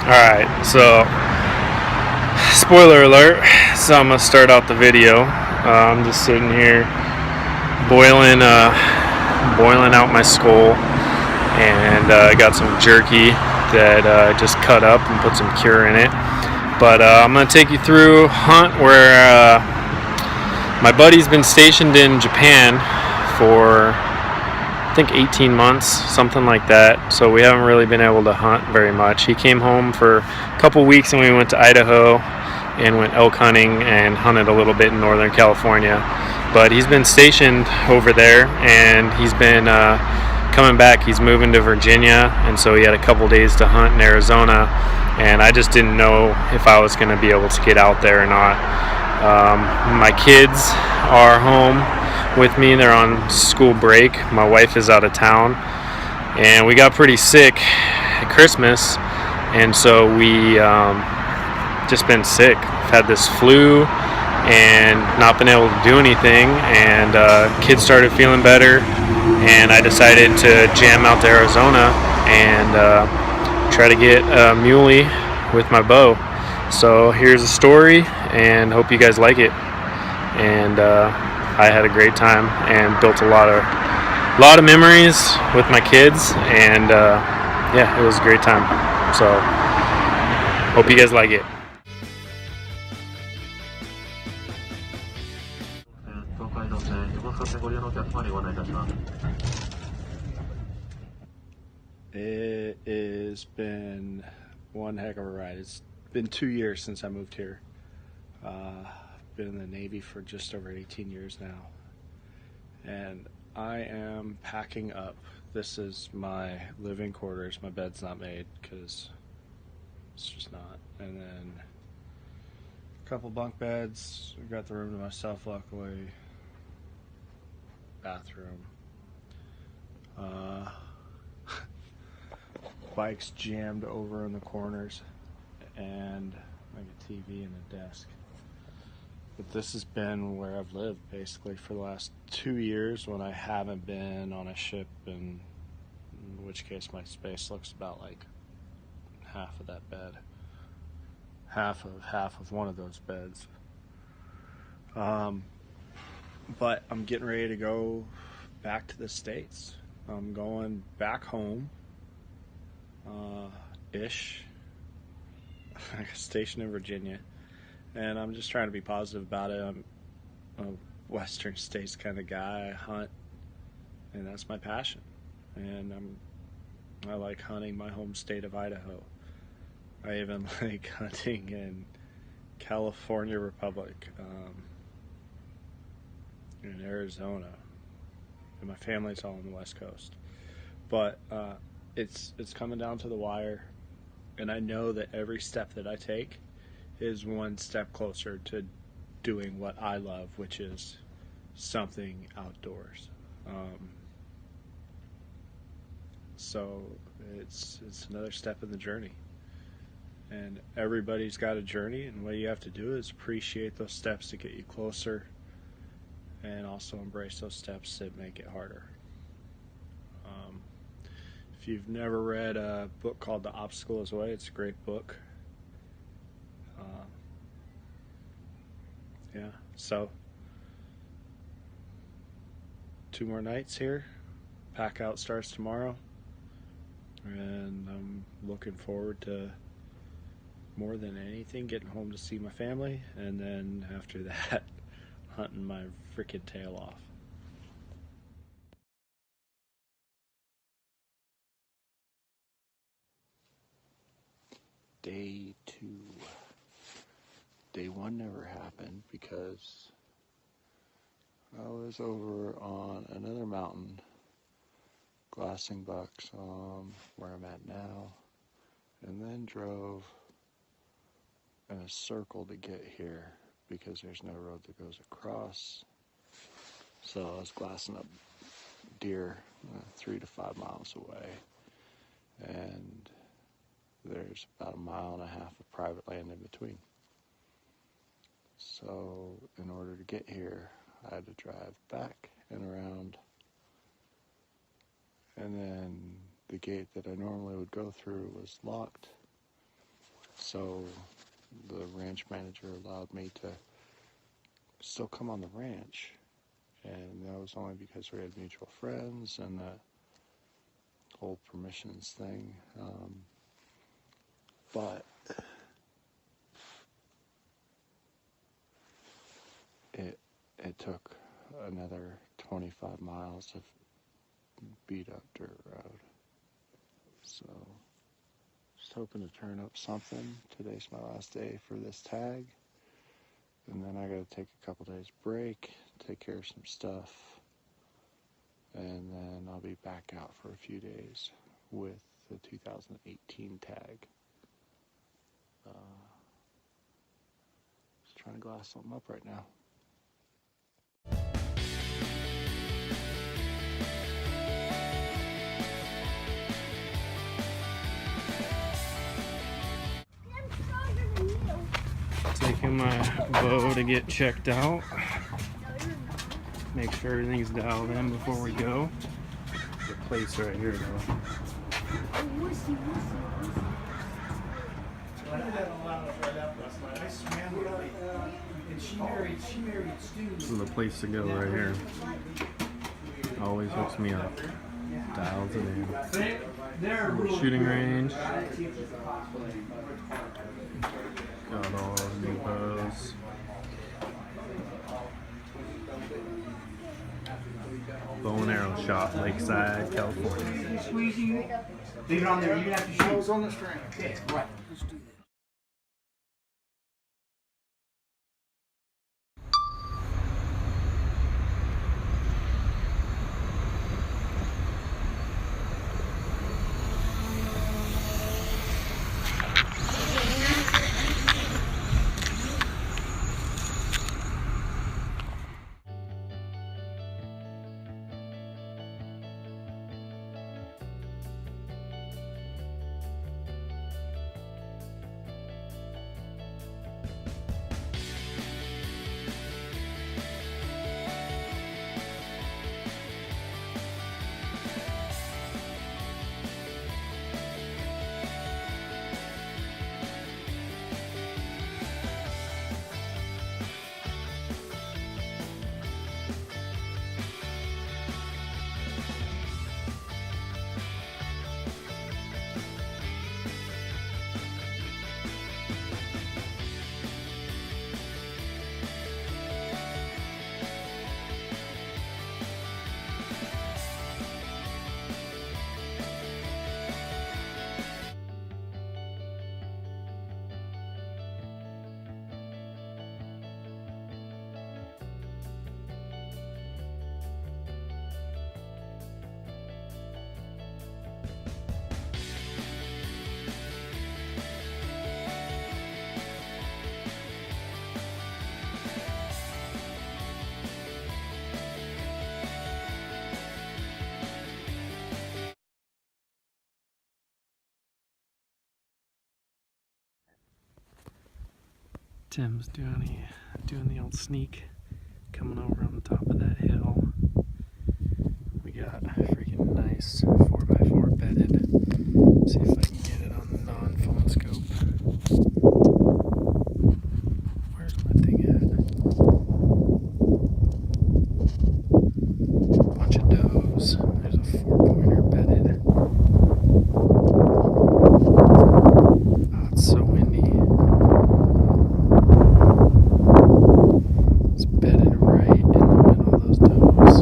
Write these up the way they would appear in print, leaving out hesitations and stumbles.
Alright, so spoiler alert. So I'm gonna start out the video. I'm just sitting here boiling out my skull, and I got some jerky that I just cut up and put some cure in it. But I'm gonna take you through a hunt where my buddy's been stationed in Japan for I think 18 months, something like that. So we haven't really been able to hunt very much. He came home for a couple weeks and we went to Idaho and went elk hunting and hunted a little bit in Northern California. But he's been stationed over there, and he's been coming back. He's moving to Virginia, and so he had a couple days to hunt in Arizona, and I just didn't know if I was going to be able to get out there or not. My kids are home with me. They're on school break. My wife is out of town, and we got pretty sick at Christmas, and so we just been sick. I've had this flu and not been able to do anything, and kids started feeling better, and I decided to jam out to Arizona and try to get a muley with my bow. So here's the story, and hope you guys like it. And I had a great time and built a lot of memories with my kids, and yeah, it was a great time. So hope you guys like it. It has been one heck of a ride. It's been 2 years since I moved here. Been in the Navy for just over 18 years now, and I am packing up. This is my living quarters. My bed's not made because it's just not. And then a couple bunk beds. I've got the room to myself, luckily. Bathroom. Bikes jammed over in the corners, and like a TV and a desk. But this has been where I've lived basically for the last 2 years when I haven't been on a ship, in which case my space looks about like half of that bed, half of one of those beds. But I'm getting ready to go back to the States. I'm going back home, ish. Stationed in Virginia. And I'm just trying to be positive about it. I'm a Western States kind of guy. I hunt, and that's my passion. And I like hunting my home state of Idaho. I even like hunting in California Republic, in Arizona, and my family's all on the West Coast. But it's coming down to the wire, and I know that every step that I take is one step closer to doing what I love, which is something outdoors. So it's another step in the journey, and everybody's got a journey, and what you have to do is appreciate those steps to get you closer, and also embrace those steps that make it harder. If you've never read a book called The Obstacle Is the Way, it's a great book. Yeah, so 2 more nights here. Pack out starts tomorrow, and I'm looking forward to, more than anything, getting home to see my family, and then after that, hunting my freaking tail off. Day 2. Day 1 never happened because I was over on another mountain glassing bucks, where I'm at now, and then drove in a circle to get here because there's no road that goes across. So I was glassing up deer 3 to 5 miles away, and there's about 1.5 miles of private land in between. So in order to get here, I had to drive back and around, and then the gate that I normally would go through was locked, so the ranch manager allowed me to still come on the ranch, and that was only because we had mutual friends and the whole permissions thing. But it took another 25 miles of beat up dirt road. So just hoping to turn up something. Today's my last day for this tag, and then I gotta take a couple days break, take care of some stuff, and then I'll be back out for a few days with the 2018 tag. Just trying to glass something up right now. Taking my bow to get checked out. Make sure everything's dialed in before we go. The place right here though. This is the place to go right here. Always hooks me up. Dials it in. Shooting range. Got all the new bows. Bow and arrow shop, Lakeside, California. Squeezing, leave it on there. You have to shoot. It's on the string. Okay, right. Let's do that. Tim's doing the old sneak, coming over on the top of that hill. We got a freaking nice 4x4 bedded. See if I can get it on the non-phone scope. Where's my thing at? Bunch of does. There's a 4-pointer bedded. Oh, it's so windy. It's bedded right in the middle of those does.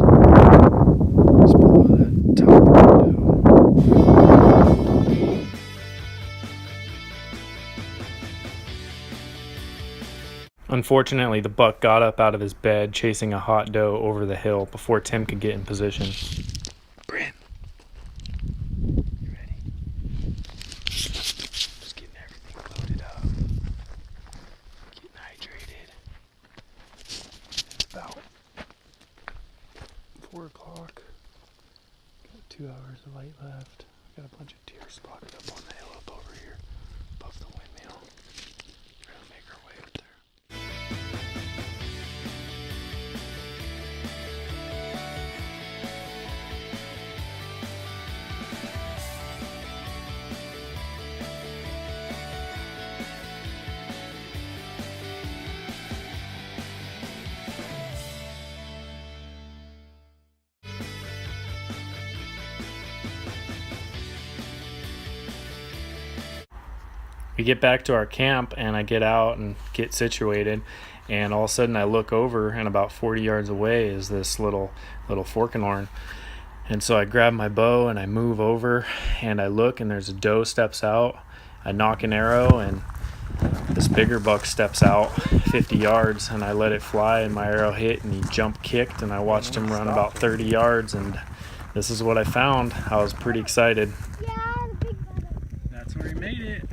Just below that top window. Unfortunately, the buck got up out of his bed, chasing a hot doe over the hill before Tim could get in position. Bryn, you ready? Just getting everything loaded up. Getting hydrated. It's about 4 o'clock. Got 2 hours of light left. Got a bunch of deer spotted up on the hill up over here above the windmill. Trying to make our way up there. We get back to our camp, and I get out and get situated, and all of a sudden I look over, and about 40 yards away is this little fork and horn. And so I grab my bow and I move over, and I look, and there's a doe steps out. I knock an arrow, and this bigger buck steps out 50 yards, and I let it fly, and my arrow hit, and he jump kicked, and I watched him run about 30 yards, and this is what I found. I was pretty excited. Yeah, the big brother. That's where he made it.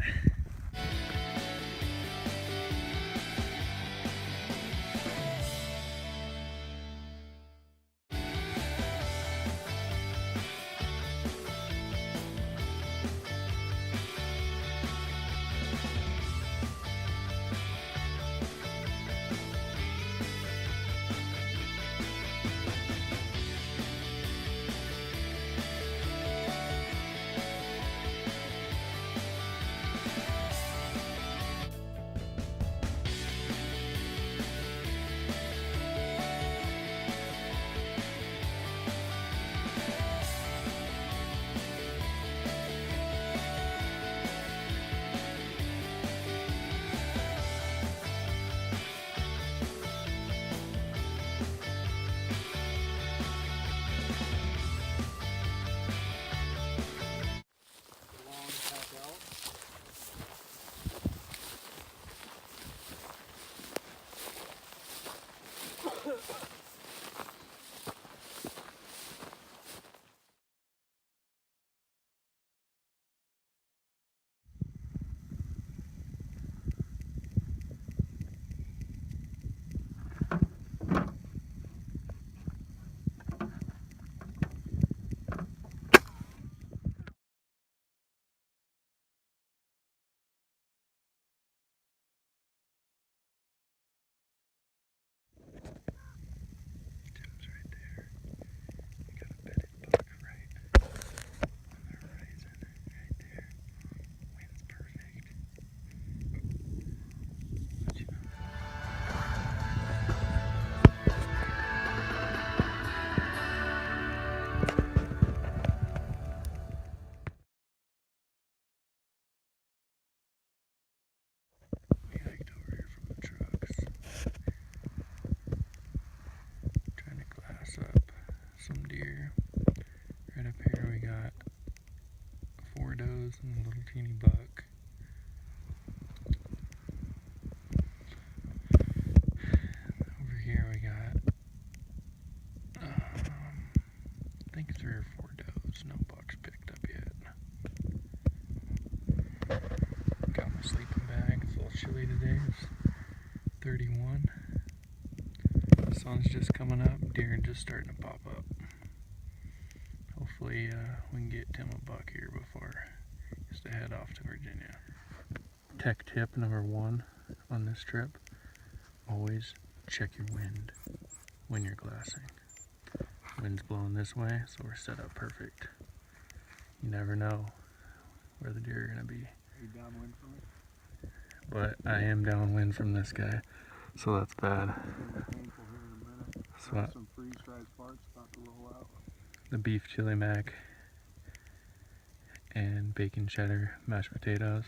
Some deer. Right up here we got 4 does and a little teeny buck. Over here we got I think 3 or 4 does. No bucks picked up yet. Got my sleeping bag. It's a little chilly today. It's 31. The sun's just coming up. Deer just starting to pop up. Hopefully we can get Tim a buck here before he has to head off to Virginia. Tech tip number 1 on this trip: always check your wind when you're glassing. Wind's blowing this way, so we're set up perfect. You never know where the deer are going to be. Are you downwind from it? But I am downwind from this guy, so that's bad. Painful here in a minute. So Some freeze-dried parts about to roll out. the beef chili mac and bacon cheddar mashed potatoes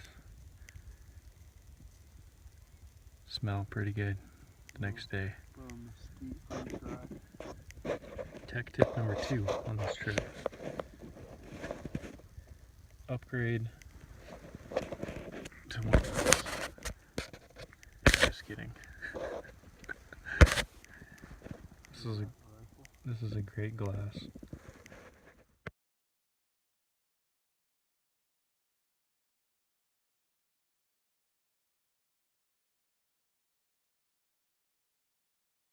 smell pretty good the next day. Little mesquite freeze-dried. Tech tip number 2 on this trip: upgrade to one of those. Just kidding. This is a great glass.